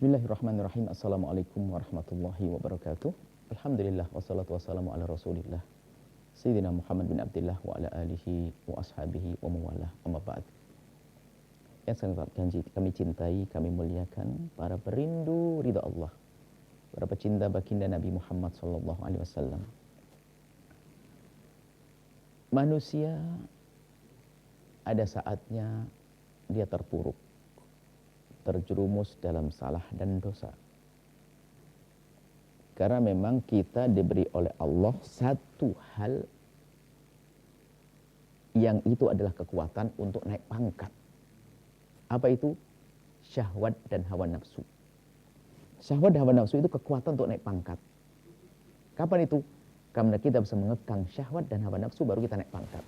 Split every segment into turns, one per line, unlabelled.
Bismillahirrahmanirrahim. Assalamualaikum warahmatullahi wabarakatuh. Alhamdulillah wassalatu wassalamu ala Rasulillah Sayyidina Muhammad bin Abdullah wa ala alihi wa ashabihi wa mawalah. Amma ba'd. Yang sangat kami cintai, kami muliakan para perindu ridha Allah, para pecinta baginda Nabi Muhammad sallallahu alaihi wasallam. Manusia ada saatnya dia terpuruk, terjerumus dalam salah dan dosa. Karena memang kita diberi oleh Allah satu hal yang itu adalah kekuatan untuk naik pangkat. Apa itu? Syahwat dan hawa nafsu. Syahwat dan hawa nafsu itu kekuatan untuk naik pangkat. Kapan itu? Karena kita bisa mengekang syahwat dan hawa nafsu, baru kita naik pangkat.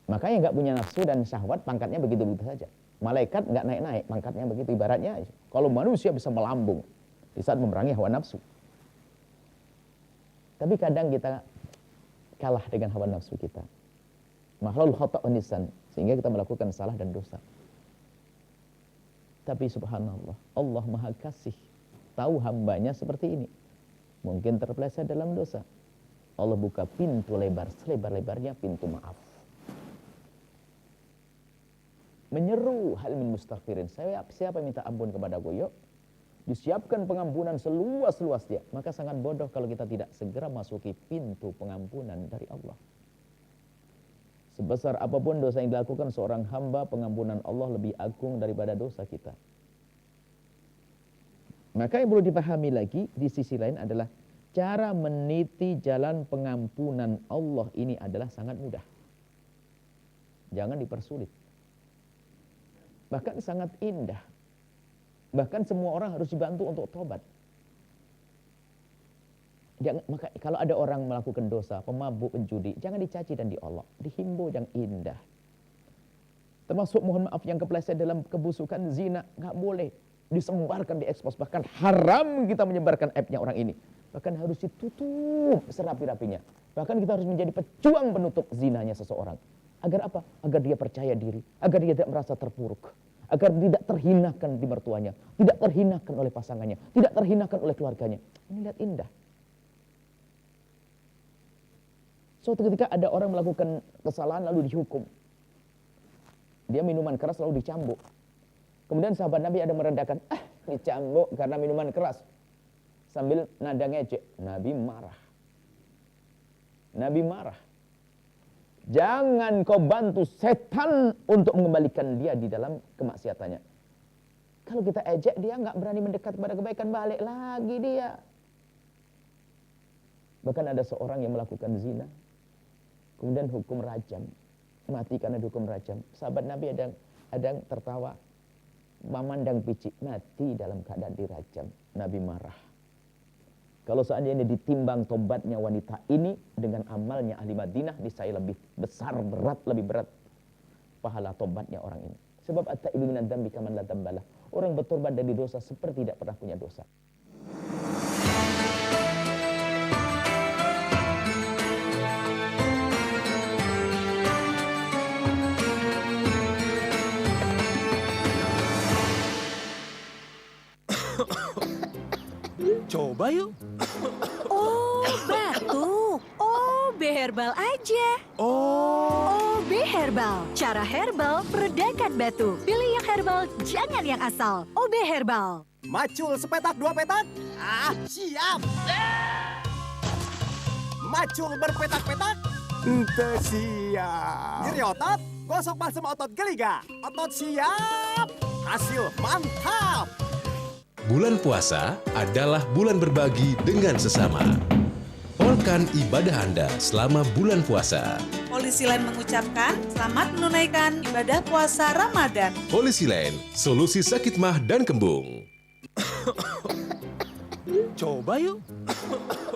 Makanya nggak punya nafsu dan syahwat, pangkatnya begitu-begitu saja. Malaikat nggak naik-naik, pangkatnya begitu. Ibaratnya kalau manusia bisa melambung di saat memerangi hawa nafsu. Tapi kadang kita kalah dengan hawa nafsu kita. Makhlul khata' wa nisan, sehingga kita melakukan salah dan dosa. Tapi subhanallah, Allah Maha Kasih, tahu hambanya seperti ini. Mungkin terpeleset dalam dosa. Allah buka pintu lebar, selebar-lebarnya pintu maaf. Menyeru hal min mustaghfirin. Siapa minta ampun kepada Yuk, disiapkan pengampunan seluas-luasnya. Maka sangat bodoh kalau kita tidak segera masuki pintu pengampunan dari Allah. Sebesar apapun dosa yang dilakukan seorang hamba, pengampunan Allah lebih agung daripada dosa kita. Maka yang perlu dipahami lagi di sisi lain adalah cara meniti jalan pengampunan Allah ini adalah sangat mudah. Jangan dipersulit. Bahkan sangat indah. Bahkan semua orang harus dibantu untuk tobat. Maka kalau ada orang melakukan dosa, pemabuk, penjudi, jangan dicaci dan diolok. Dihimbau yang indah. Termasuk mohon maaf yang kepleset dalam kebusukan zina, nggak boleh disebarkan, diekspos. Bahkan haram kita menyebarkan aibnya orang ini. Bahkan harus ditutup serapi-rapinya. Bahkan kita harus menjadi pejuang penutup zinanya seseorang. Agar apa? Agar dia percaya diri, agar dia tidak merasa terpuruk, agar tidak terhinakan di mertuanya, tidak terhinakan oleh pasangannya, tidak terhinakan oleh keluarganya. Ini lihat indah. Suatu ketika ada orang melakukan kesalahan lalu dihukum. Dia minuman keras lalu dicambuk. Kemudian sahabat Nabi ada merendahkan, dicambuk karena minuman keras. Sambil nada ngejek, Nabi marah. Nabi marah. Jangan kau bantu setan untuk mengembalikan dia di dalam kemaksiatannya. Kalau kita ejek, dia nggak berani mendekat kepada kebaikan, balik lagi dia. Bahkan ada seorang yang melakukan zina, kemudian hukum rajam, mati karena hukum rajam. Sahabat Nabi ada yang tertawa, memandang picik, mati dalam keadaan dirajam. Nabi marah. Kalau seandainya ditimbang tobatnya wanita ini dengan amalnya ahli Madinah, niscaya lebih besar, lebih berat pahala tobatnya orang ini. Sebab at-taibu minan dzambi kaman la dzambalah. Orang bertobat dari dosa seperti tidak pernah punya dosa.
Coba yuk.
Oh, batuk. OB Herbal aja. OB Herbal. Cara herbal meredakan batuk. Pilih yang herbal, jangan yang asal. OB Herbal.
Macul sepetak dua petak. Siap. Macul berpetak-petak. Ente siap. Nyeri otot, gosok balsem otot geliga. Otot siap. Hasil mantap.
Bulan puasa adalah bulan berbagi dengan sesama. Polkan ibadah Anda selama bulan puasa.
Polisi Lain mengucapkan selamat menunaikan ibadah puasa Ramadan.
Polisi Lain, solusi sakit mah dan kembung.
Coba yuk.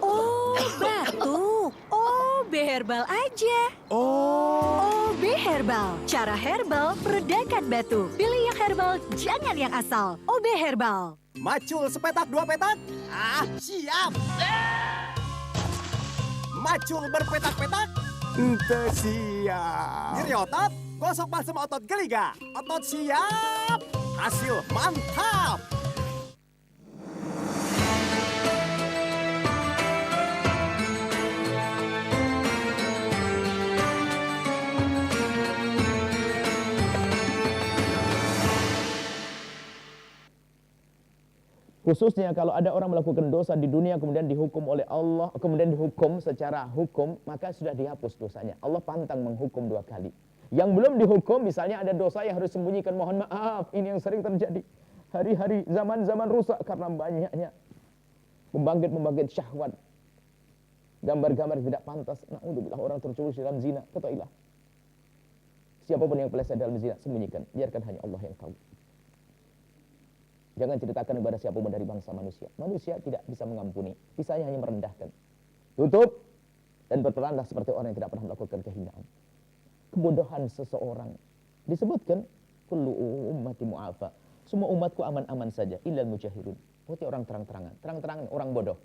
Oh, batuk. OB Herbal aja. OB Herbal. Cara herbal meredakan batuk. Pilih yang herbal, jangan yang asal. OB Herbal.
Macul sepetak dua petak. Siap. Macul berpetak-petak. Ente siap. Nyeri otot, gosok balsem otot geliga. Otot siap. hasil mantap.
Khususnya kalau ada orang melakukan dosa di dunia kemudian dihukum oleh Allah, kemudian dihukum secara hukum, maka sudah dihapus dosanya. Allah pantang menghukum 2 kali. Yang belum dihukum, misalnya ada dosa yang harus sembunyikan, mohon maaf, ini yang sering terjadi. Hari-hari zaman-zaman rusak karena banyaknya pembangkit-pembangkit syahwat. Gambar-gambar tidak pantas. Na'udzubillah, orang terjerumus dalam zina. Ketahuilah, siapapun yang peleset dalam zina, sembunyikan. Biarkan hanya Allah yang tahu. Jangan ceritakan kepada siapapun dari bangsa manusia. Manusia tidak bisa mengampuni. Bisanya hanya merendahkan. Tutup dan berperanlah seperti orang yang tidak pernah melakukan kehinaan. Kebodohan seseorang. Disebutkan, kullu ummati mu'afa. Semua umatku aman-aman saja. Illal mujahirun. Berarti orang terang-terangan. Terang-terangan orang bodoh.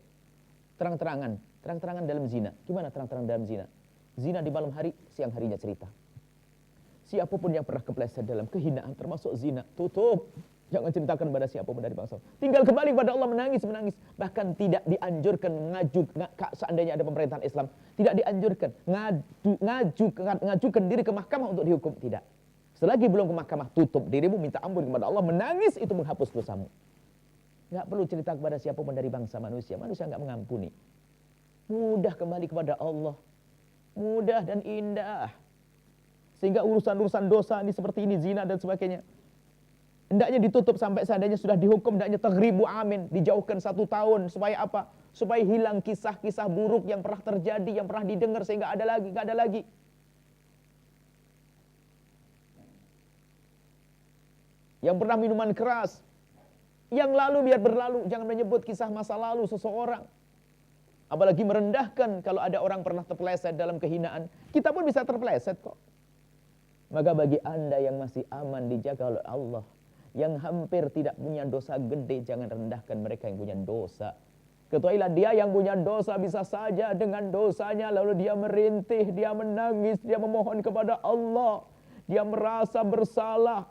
Terang-terangan. Terang-terangan dalam zina. Gimana terang-terangan dalam zina? Zina di malam hari, siang harinya cerita. Siapapun yang pernah kepleset dalam kehinaan termasuk zina, tutup. Jangan ceritakan pada siapapun dari bangsa. Tinggal kembali kepada Allah, menangis. Bahkan tidak dianjurkan seandainya ada pemerintahan Islam, tidak dianjurkan ngajukan diri ke mahkamah untuk dihukum. Tidak. Selagi belum ke mahkamah, tutup dirimu, minta ampun kepada Allah, menangis, itu menghapus dosamu. Nggak perlu cerita kepada siapapun dari bangsa manusia. Manusia nggak mengampuni. Mudah kembali kepada Allah. Mudah dan indah. Sehingga urusan-urusan dosa ini seperti ini, zina dan sebagainya, hendaknya ditutup sampai seandainya sudah dihukum, hendaknya taghribu amin, dijauhkan 1 tahun. Supaya apa? Supaya hilang kisah-kisah buruk yang pernah terjadi, yang pernah didengar, sehingga nggak ada lagi. Yang pernah minuman keras, yang lalu biar berlalu. Jangan menyebut kisah masa lalu seseorang. Apalagi merendahkan. Kalau ada orang pernah terpeleset dalam kehinaan, kita pun bisa terpeleset kok. Maka bagi Anda yang masih aman dijaga oleh Allah, yang hampir tidak punya dosa gede, jangan rendahkan mereka yang punya dosa. Ketahuilah, dia yang punya dosa bisa saja dengan dosanya lalu dia merintih, dia menangis, dia memohon kepada Allah, dia merasa bersalah.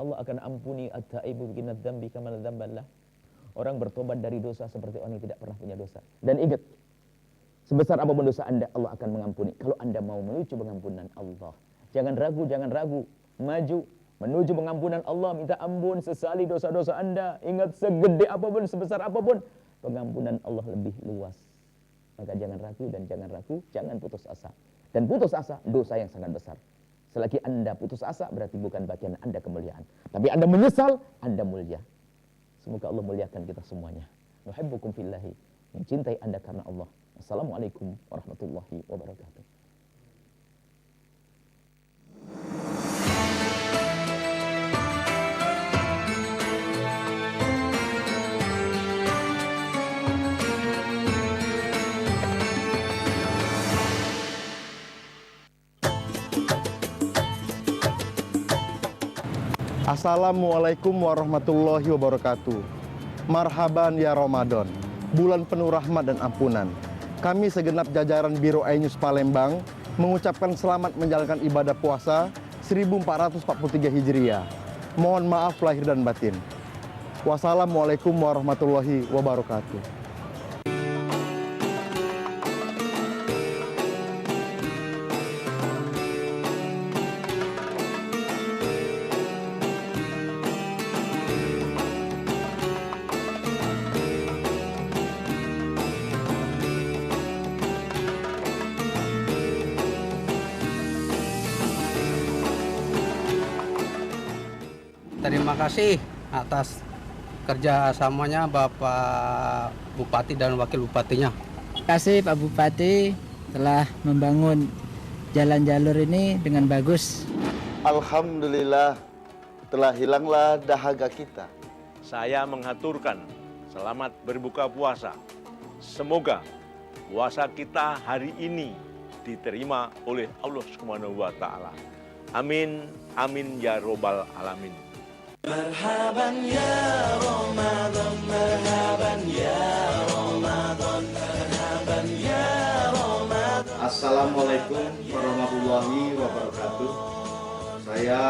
Allah akan ampuni at-taibu minadz dzambi kama la dzamballah. Orang bertobat dari dosa seperti orang yang tidak pernah punya dosa. Dan ingat, sebesar apapun dosa Anda, Allah akan mengampuni. Kalau Anda mau menuju pengampunan Allah, jangan ragu, maju menuju pengampunan Allah, minta ampun, sesali dosa-dosa Anda. Ingat, segede apapun, sebesar apapun, pengampunan Allah lebih luas. Maka jangan ragu, jangan putus asa. Dan putus asa, dosa yang sangat besar. Selagi Anda putus asa, berarti bukan bagian Anda kemuliaan. Tapi Anda menyesal, Anda mulia. Semoga Allah muliakan kita semuanya. Nuhibbukum fillahi, mencintai Anda karena Allah. Assalamualaikum warahmatullahi wabarakatuh.
Assalamualaikum warahmatullahi wabarakatuh. Marhaban ya Ramadan, bulan penuh rahmat dan ampunan. Kami segenap jajaran Biro iNews Palembang mengucapkan selamat menjalankan ibadah puasa 1443 Hijriah. Mohon maaf lahir dan batin. Wassalamualaikum warahmatullahi wabarakatuh.
Terima kasih atas kerjasamanya Bapak Bupati dan Wakil Bupatinya.
Terima kasih Pak Bupati telah membangun jalan jalur ini dengan bagus.
Alhamdulillah telah hilanglah dahaga kita.
Saya mengaturkan selamat berbuka puasa. Semoga puasa kita hari ini diterima oleh Allah Subhanahu wa taala. Amin, amin ya robbal alamin.
Marhaban ya Ramadan, marhaban ya Ramadan, marhaban ya Ramadan.
Assalamualaikum warahmatullahi wabarakatuh. Saya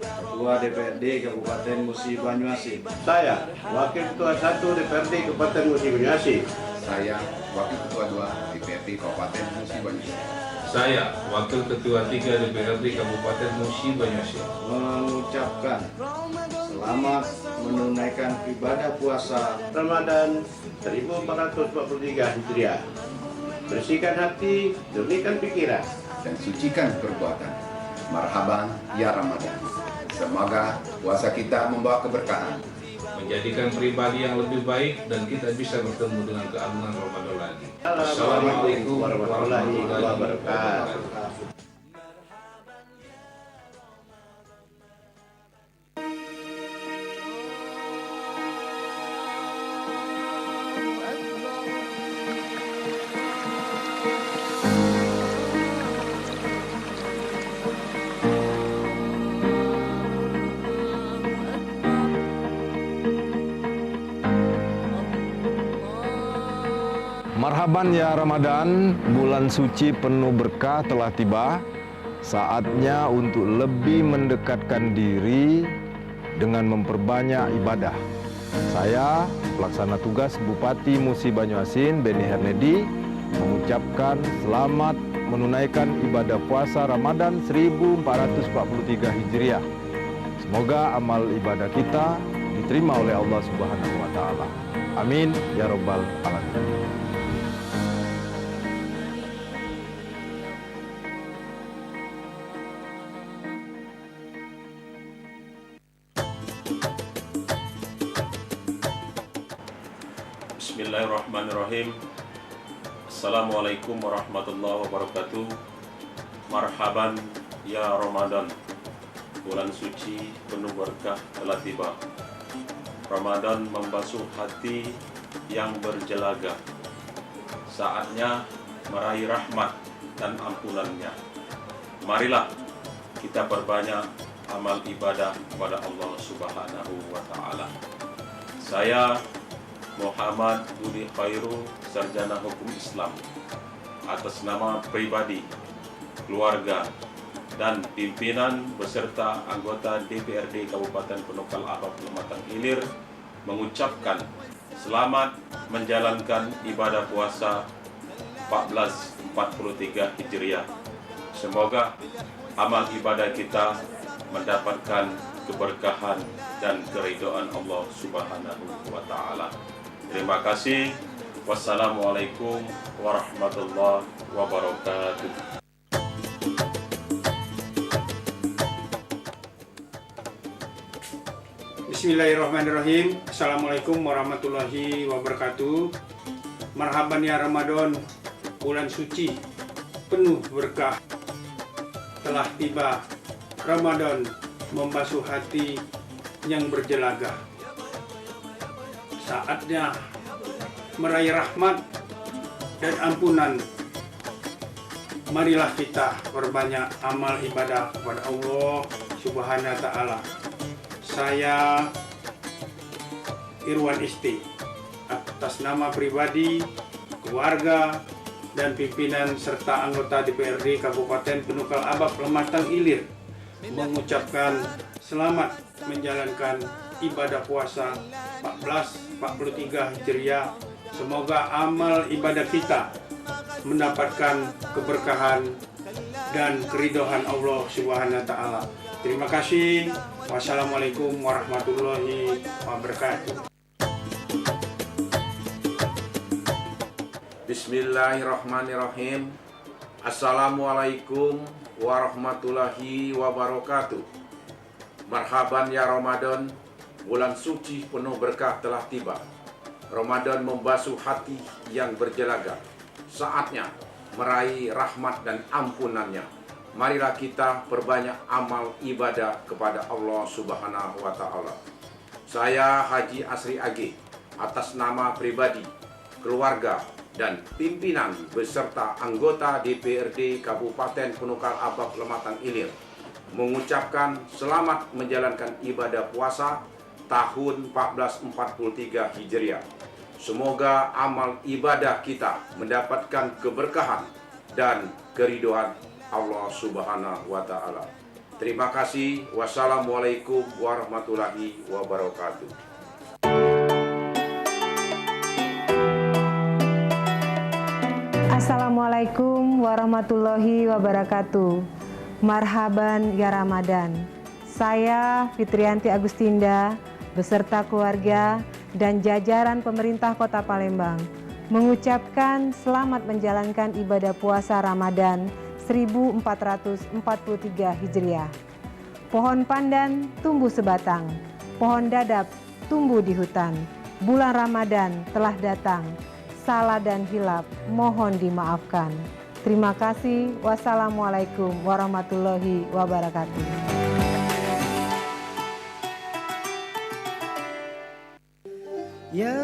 Ketua DPRD Kabupaten Musi Banyuasin.
Saya, Wakil Ketua 1 DPRD Kabupaten Musi Banyuasin.
Saya, Wakil Ketua 2 DPRD Kabupaten Musi Banyuasin.
Saya, Wakil Ketua 3 DPRD Kabupaten Musi Banyuasin.
Mengucapkan selamat menunaikan ibadah puasa
Ramadan 1443 Hijriah. Bersihkan hati, jernihkan pikiran,
dan sucikan perbuatan. Marhaban ya Ramadan. Semoga puasa kita membawa keberkahan,
Menjadikan pribadi yang lebih baik dan kita bisa bertemu dengan keagungan Ramadan lagi.
Assalamualaikum warahmatullahi wabarakatuh.
Marhaban ya Ramadan, bulan suci penuh berkah telah tiba. Saatnya untuk lebih mendekatkan diri dengan memperbanyak ibadah. Saya, pelaksana tugas Bupati Musi Banyuasin, Beni Hernedi, mengucapkan selamat menunaikan ibadah puasa Ramadan 1443 Hijriah. Semoga amal ibadah kita diterima oleh Allah Subhanahu wa Ta'ala. Amin ya Rabbal Alamin.
Bismillahirrahmanirrahim. Assalamualaikum warahmatullahi wabarakatuh. Marhaban ya Ramadan. Bulan suci penuh berkah telah tiba. Ramadan membasuh hati yang berjelaga. Saatnya meraih rahmat dan ampunannya. Marilah kita perbanyak amal ibadah kepada Allah Subhanahu wa Ta'ala. Saya Muhammad Budi Khairu, Sarjana Hukum Islam, atas nama pribadi, keluarga, dan pimpinan beserta anggota DPRD Kabupaten Penukal Abab Kecamatan Ilir mengucapkan selamat menjalankan ibadah puasa 1443 Hijriah. Semoga amal ibadah kita mendapatkan keberkahan dan keridhaan Allah Subhanahu wa Ta'ala. Terima kasih. Wassalamualaikum warahmatullahi wabarakatuh.
Bismillahirrahmanirrahim. Assalamualaikum warahmatullahi wabarakatuh. Marhaban ya Ramadan, bulan suci penuh berkah telah tiba. Ramadan membasuh hati yang berjelaga. Saatnya meraih rahmat dan ampunan. Marilah kita berbanyak amal ibadah kepada Allah Subhanahu wa Ta'ala. Saya Irwan Isti, atas nama pribadi, keluarga, dan pimpinan serta anggota DPRD Kabupaten Penukal Abab Kecamatan Ilir, mengucapkan selamat menjalankan ibadah puasa 1443 Hijriah. Semoga amal ibadah kita mendapatkan keberkahan dan keridhaan Allah Subhanahu wa Ta'ala. Terima kasih. Wassalamualaikum warahmatullahi wabarakatuh.
Bismillahirrahmanirrahim. Assalamualaikum warahmatullahi wabarakatuh. Marhaban ya Ramadan, bulan suci penuh berkah telah tiba. Ramadan membasuh hati yang berjelaga. Saatnya meraih rahmat dan ampunannya. Marilah kita perbanyak amal ibadah kepada Allah Subhanahu wa Ta'ala. Saya Haji Asri Age, atas nama pribadi, keluarga, dan pimpinan beserta anggota DPRD Kabupaten Penukal Abab Kecamatan Ilir, mengucapkan selamat menjalankan ibadah puasa tahun 1443 Hijriah. Semoga amal ibadah kita mendapatkan keberkahan dan keridhaan Allah Subhanahu wa Ta'ala. Terima kasih. Wassalamualaikum warahmatullahi wabarakatuh.
Assalamualaikum warahmatullahi wabarakatuh. Marhaban ya Ramadan. Saya Fitrianti Agustinda beserta keluarga dan jajaran pemerintah Kota Palembang mengucapkan selamat menjalankan ibadah puasa Ramadan 1443 Hijriah. Pohon pandan tumbuh sebatang, pohon dadap tumbuh di hutan. Bulan Ramadan telah datang. Salah dan hilap mohon dimaafkan. Terima kasih. Wassalamualaikum warahmatullahi wabarakatuh.
Ya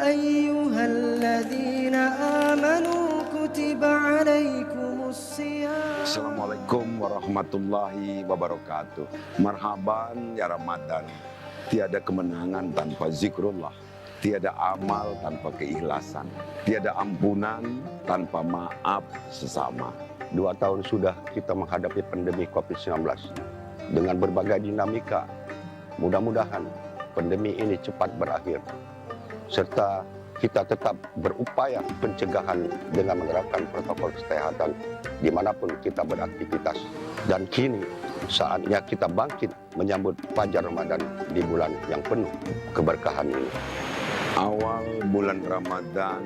ayyuhalladzina amanu kutiba alaikumusiyam.
Assalamualaikum warahmatullahi wabarakatuh. Marhaban ya Ramadan. Tiada kemenangan tanpa zikrullah. Tiada amal tanpa keikhlasan. Tiada ampunan tanpa maaf sesama.
2 tahun sudah kita menghadapi pandemi COVID-19 dengan berbagai dinamika. Mudah-mudahan pandemi ini cepat berakhir. Serta kita tetap berupaya pencegahan dengan menerapkan protokol kesehatan dimanapun kita beraktivitas. Dan kini saatnya kita bangkit menyambut Fajar Ramadan di bulan yang penuh keberkahan ini.
Awal bulan Ramadan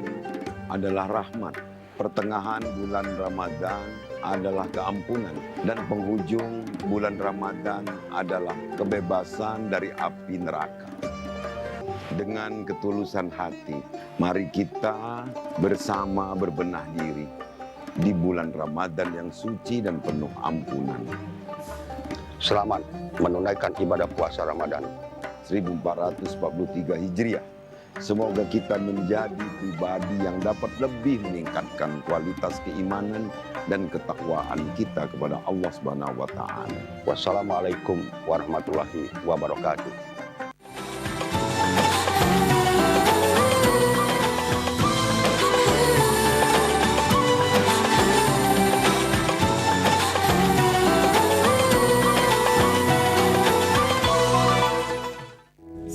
adalah rahmat. Pertengahan bulan Ramadan adalah keampunan. Dan penghujung bulan Ramadan adalah kebebasan dari api neraka. Dengan ketulusan hati, mari kita bersama berbenah diri di bulan Ramadan yang suci dan penuh ampunan.
Selamat menunaikan ibadah puasa Ramadan
1443 Hijriah. Semoga kita menjadi pribadi yang dapat lebih meningkatkan kualitas keimanan dan ketakwaan kita kepada Allah Subhanahu wa taala.
Wassalamualaikum warahmatullahi wabarakatuh.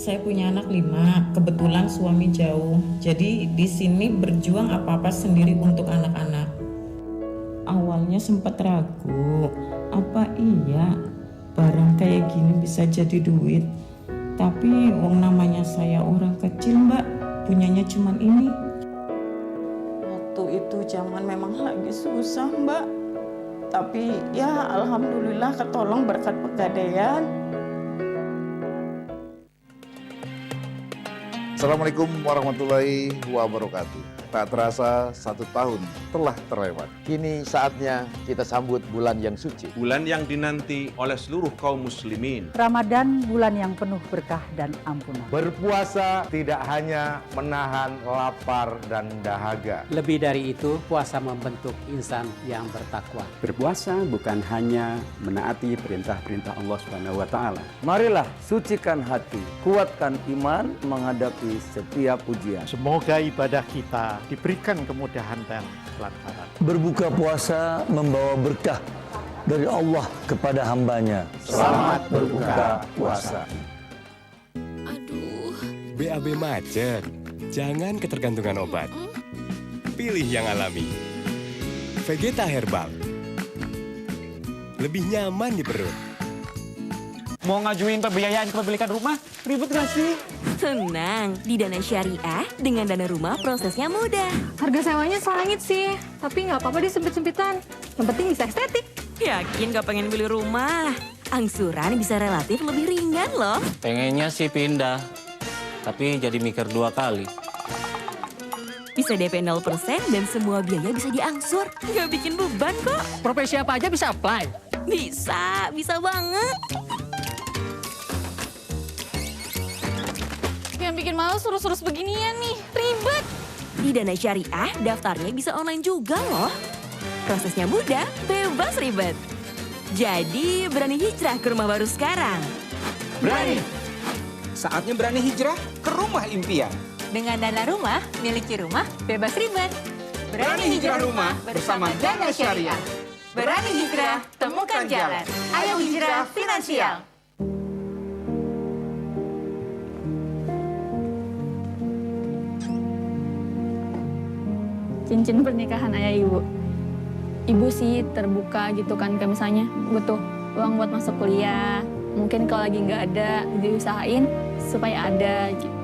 Saya punya anak 5, kebetulan suami jauh. Jadi di sini berjuang apa-apa sendiri untuk anak-anak. Awalnya sempat ragu, apa iya barang kayak gini bisa jadi duit? Tapi wong namanya saya orang kecil, Mbak, punyanya cuman ini. Waktu itu zaman memang lagi susah, Mbak. Tapi ya alhamdulillah ketolong berkat pegadaian.
Assalamualaikum warahmatullahi wabarakatuh. Tak terasa 1 tahun telah terlewat.
Kini saatnya kita sambut bulan yang suci.
Bulan yang dinanti oleh seluruh kaum muslimin.
Ramadan bulan yang penuh berkah dan ampunan.
Berpuasa tidak hanya menahan lapar dan dahaga.
Lebih dari itu, puasa membentuk insan yang bertakwa.
Berpuasa bukan hanya menaati perintah-perintah Allah SWT.
Marilah sucikan hati, kuatkan iman menghadapi setiap ujian.
Semoga ibadah kita diberikan kemudahan dan kelancaran.
Berbuka puasa membawa berkah dari Allah kepada hambanya.
Selamat berbuka puasa.
Aduh. BAB macet. Jangan ketergantungan obat. Pilih yang alami. Vegeta Herbal. Lebih nyaman di perut.
Mau ngajuin pembiayaan kepemilikan rumah? Ribet gak sih?
Tenang, di Dana Syariah dengan dana rumah prosesnya mudah.
Harga sewanya selangit sih, tapi nggak apa-apa deh sempit-sempitan. Yang penting bisa estetik.
Yakin gak pengen beli rumah? Angsuran bisa relatif lebih ringan loh.
Pengennya sih pindah, tapi jadi mikir 2 kali.
Bisa DP 0% dan semua biaya bisa diangsur. Nggak bikin beban kok.
Profesi apa aja bisa apply?
Bisa banget.
Yang bikin males urus-urus beginian nih, ribet.
Di Dana Syariah, daftarnya bisa online juga loh. Prosesnya mudah, bebas ribet. Jadi, berani hijrah ke rumah baru sekarang.
Berani. Saatnya berani hijrah ke rumah impian.
Dengan dana rumah, miliki rumah, bebas ribet.
Berani hijrah rumah bersama Dana Syariah.
Berani hijrah, temukan jalan. Ayo hijrah finansial.
Cincin pernikahan ayah ibu. Ibu sih terbuka gitu kan, kayak misalnya butuh uang buat masuk kuliah. Mungkin kalau lagi nggak ada, diusahain supaya ada gitu.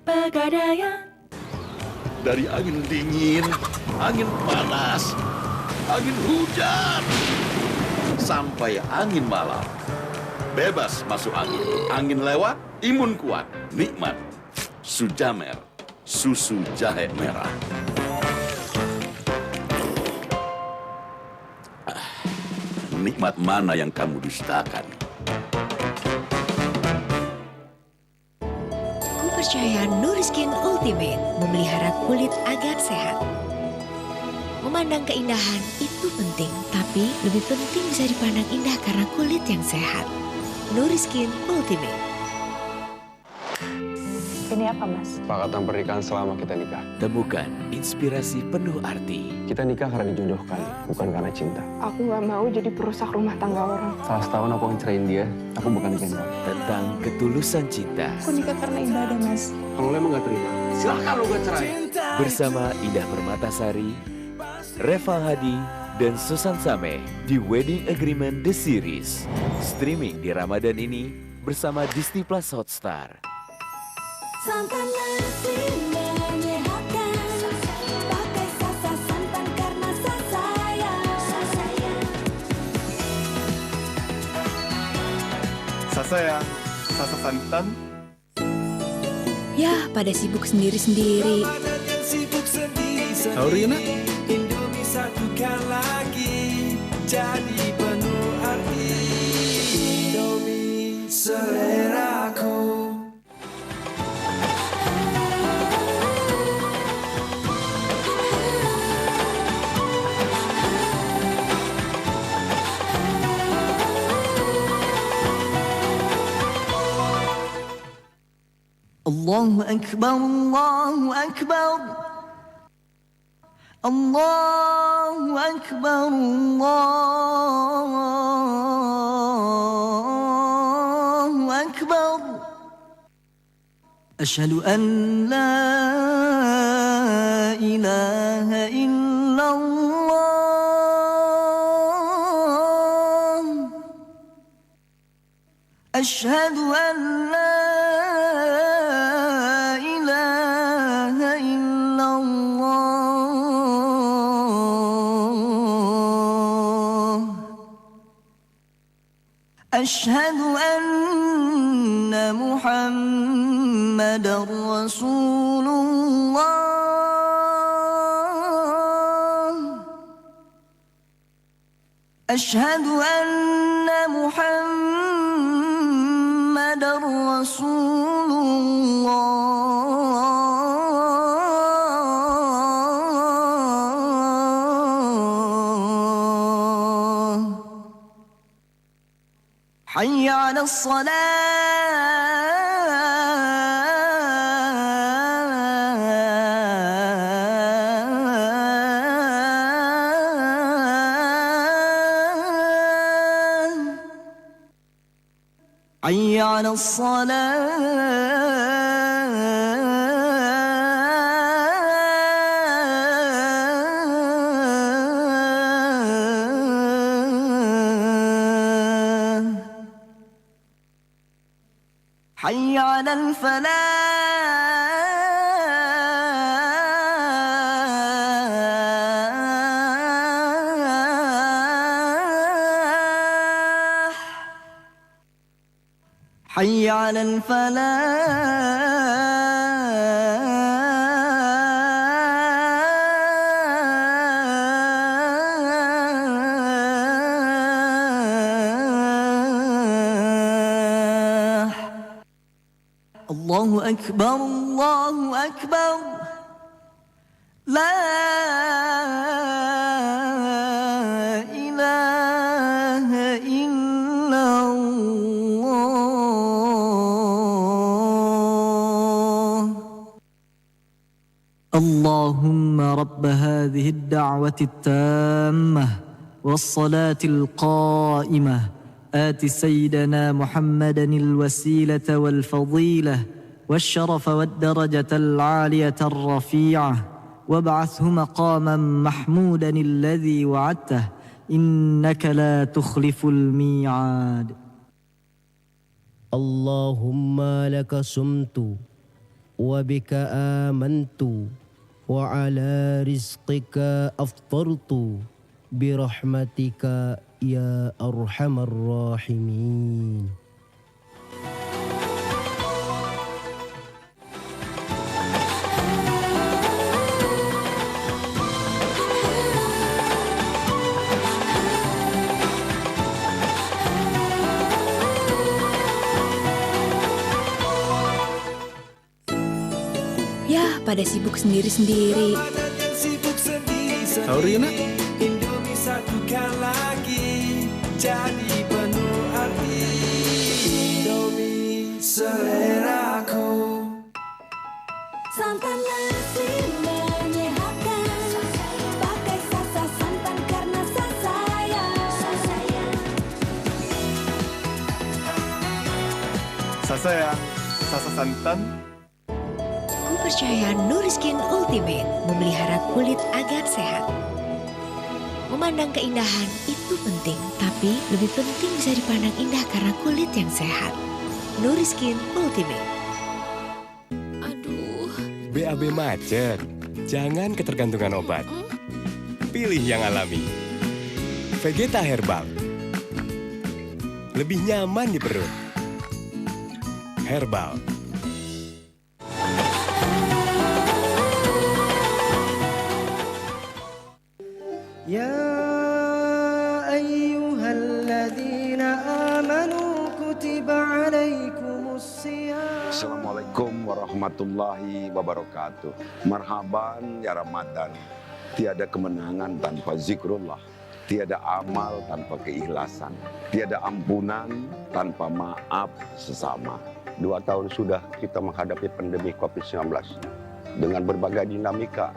Pegadaian.
Dari angin dingin, angin panas, angin hujan, sampai angin malam. Bebas masuk angin. Angin lewat, imun kuat, nikmat. Sujamer, susu jahe merah. Nikmat mana yang kamu dustakan?
Percaya Nuriskin Ultimate memelihara kulit agar sehat. Memandang keindahan itu penting, tapi lebih penting bisa dipandang indah karena kulit yang sehat. Nuriskin Ultimate.
Ini apa, Mas?
Kesepakatan pernikahan selama kita nikah.
Temukan inspirasi penuh arti.
Kita nikah karena dijodohkan, bukan karena cinta.
Aku nggak mau jadi perusak rumah tangga orang.
Salah setahun aku akan cerain dia, aku bukan nikahin kamu.
Tentang ketulusan cinta.
Aku nikah karena ibadah, Mas.
Kalau lo emang gak terima, silahkan lo gak cerai.
Bersama Indah Permatasari, Reva Hadi, dan Susan Sameh di Wedding Agreement The Series. Streaming di Ramadan ini bersama Disney Plus Hotstar.
Santan nasi menyehatkan, pakai Sasa santan karena sayang.
Sasayang, Sasa santan.
Ya, pada sibuk sendiri-sendiri.
Saurina?
Indomie satukan lagi, jadi penuh arti. Indomie seleraku. Allahu Akbar, Allahu Akbar. Allahu Akbar, Allahu Akbar. Asyhadu an la ilaha illallah. Asyhadu an la أشهد أن محمد رسول الله. أشهد أن محمد رسول الله. حي على الصلاة. حي على الصلاة. حي على الفلاح. حي على الفلاح. الله أكبر، الله أكبر. لا إله إلا الله. اللهم رب هذه الدعوة التامة والصلاة القائمة آت سيدنا محمدا الوسيلة والفضيلة والشرف والدرجة العالية الرفيعة وابعثه مقاما محمودا الذي وعدته إنك لا تخلف الميعاد.
اللهم لك صمت وبك آمنت وعلى رزقك أفطرت برحمتك يا أرحم الراحمين.
Ya, pada sibuk sendiri-sendiri.
Saurina?
Indomie satukan lagi, jadi penuh arti. Indomie seleraku.
Santan nasi menyehatkan, pakai Sasa santan karena sayang.
Sasayang, Sasa santan.
Kepercayaan Nuriskin Ultimate memelihara kulit agar sehat. Memandang keindahan itu penting, tapi lebih penting bisa dipandang indah karena kulit yang sehat. Nuriskin Ultimate.
BAB macet, jangan ketergantungan obat. Pilih yang alami. Vegeta Herbal. Lebih nyaman di perut. Herbal.
يا أيها الذين آمنوا كتب عليكم الصيام.
Assalamualaikum warahmatullahi wabarakatuh. Marhaban ya Ramadan. Tiada kemenangan tanpa zikrullah. Tiada amal tanpa keikhlasan. Tiada ampunan tanpa maaf sesama. 2 tahun sudah kita menghadapi pandemi COVID-19 dengan berbagai dinamika.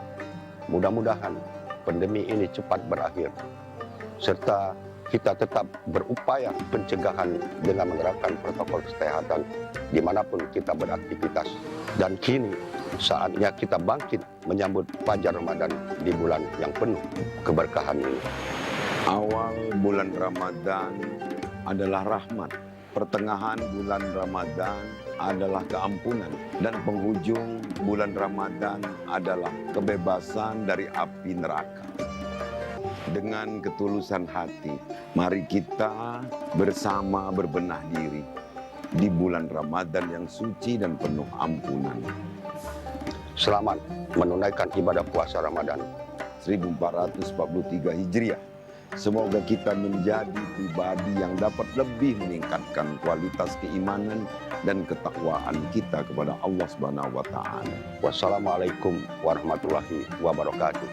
Mudah-mudahan pandemi ini cepat berakhir, serta kita tetap berupaya pencegahan dengan menerapkan protokol kesehatan dimanapun kita beraktivitas. Dan kini saatnya kita bangkit menyambut Fajar Ramadan di bulan yang penuh keberkahan ini. Awal bulan Ramadan adalah rahmat, pertengahan bulan Ramadan adalah keampunan, dan penghujung bulan Ramadan adalah kebebasan dari api neraka. Dengan ketulusan hati, mari kita bersama berbenah diri di bulan Ramadan yang suci dan penuh ampunan. Selamat menunaikan ibadah puasa Ramadan 1443 Hijriah. Semoga kita menjadi pribadi yang dapat lebih meningkatkan kualitas keimanan dan ketakwaan kita kepada Allah Subhanahu wa taala. Wassalamualaikum warahmatullahi wabarakatuh.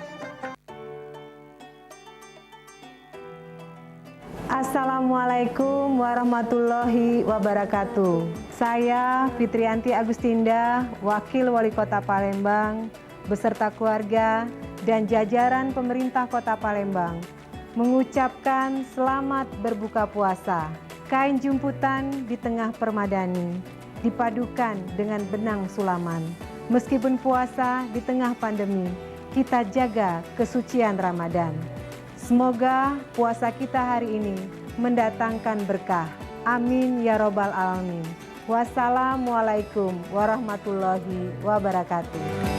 Assalamualaikum warahmatullahi wabarakatuh. Saya Fitrianti Agustinda, Wakil Wali Kota Palembang, beserta keluarga dan jajaran pemerintah Kota Palembang, mengucapkan selamat berbuka puasa. Kain jumputan di tengah permadani, dipadukan dengan benang sulaman. Meskipun puasa di tengah pandemi, kita jaga kesucian Ramadan. Semoga puasa kita hari ini mendatangkan berkah. Amin ya robbal alamin. Wassalamualaikum warahmatullahi wabarakatuh.